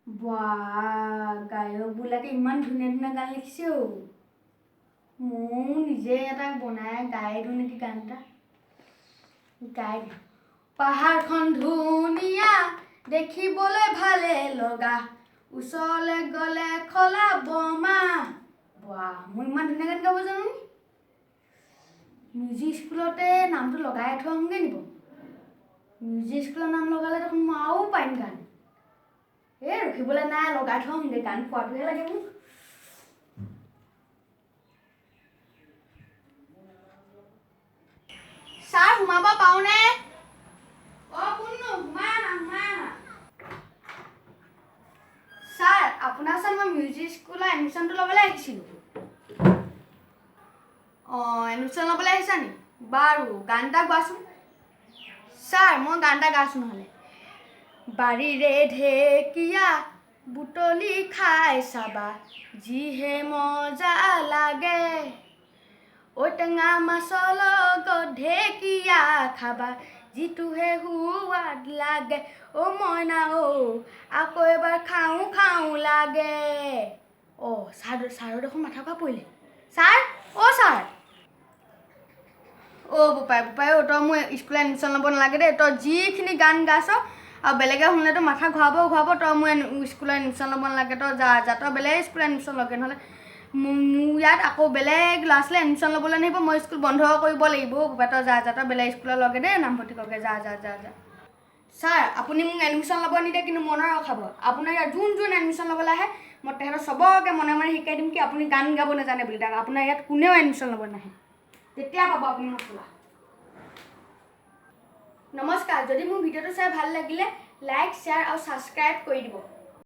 বাহ, গায়কবিলাকে ইমান ধুনীয়া ধুনীয়া গান লিখিছে অ'। ময়ো নিজে এটা বনাই গাই দিওঁ নেকি গান এটা। গাই দিওঁ। পাহাৰখন ধুনীয়া, দেখিবলৈ ভালে লগা, ওচৰলৈ গ'লে খলা বমা। বাহ, মই ইমান ধুনীয়া গান গাব জানো নি? মিউজিক স্কুলতে নামটো লগাই থৈ আহোঁগৈ নিব। মিউজিক স্কুলৰ নাম লগালে দেখোন মই আৰু পাৰিম গান। ৰখিবলৈ নাই, লগাই থৈ আহোঁগৈ, গান পোৱাটোহে লাগে মোক। ছাৰ সোমাব পাৰোঁনে? কোননো? সোমাই আনা। ছাৰ, আপোনাৰ ওচৰত মই মিউজিক স্কুলৰ এডমিশ্যনটো ল'বলৈ আহিছিলোঁ। এডমিশ্যন ল'বলৈ আহিছা নি? বাৰু, গান এটা গোৱাচোন। ছাৰ, মই গান এটা গাইছোঁ নহ'লে। বাৰীৰে ঢেকীয়া বুটলি খাই চাবা, যিহে মজা লাগে। ঔটেঙা মাছৰ লগত ঢেকীয়া খাবা, যিটোহে সোৱাদ লাগে। অ' মইনা আকৌ এবাৰ খাওঁ খাওঁ লাগে। ছাৰৰ দেখোন মাথা ঘূৰাই পৰিলে। Sir, sir. বোপাই তই মোৰ স্কুলত এডমিশ্যন ল'ব নালাগে দেই। তই যিখিনি গান গাইছ আৰু বেলেগে শুনিলেতো মাথা ঘূৰাব। তই মোৰ স্কুলত এডমিশ্যন ল'ব নালাগে। তই যা তই বেলেগ স্কুলত এডমিশ্যন ল'গে, নহ'লে মোৰ ইয়াত আকৌ বেলেগ ল'ৰা ছোৱালী এডমিশ্যন ল'বলৈ নাহিব। মই স্কুল বন্ধ কৰিব লাগিব। বোপাই তই যা তই বেলেগ স্কুলত লগে দেই, নামভৰ্তি কৰগে। যা। ছাৰ, আপুনি মোক এডমিশ্যন ল'ব নিদিয়ে, কিন্তু মনত ৰখাব, আপোনাৰ ইয়াত যোন এডমিশ্যন ল'বলৈ আহে, মই তেহেঁতক চবকে মনে শিকাই দিম কি আপুনি গান গাব নাজানে বুলি। আপোনাৰ ইয়াত কোনেও এডমিশ্যন ল'ব নাহে। তেতিয়া পাব আপুনি মছলা। নমস্কাৰ, যদি মোৰ ভিডিঅ'টো চাই ভাল লাগিলে লাইক, শ্বেয়াৰ আৰু ছাবস্ক্ৰাইব কৰি দিব।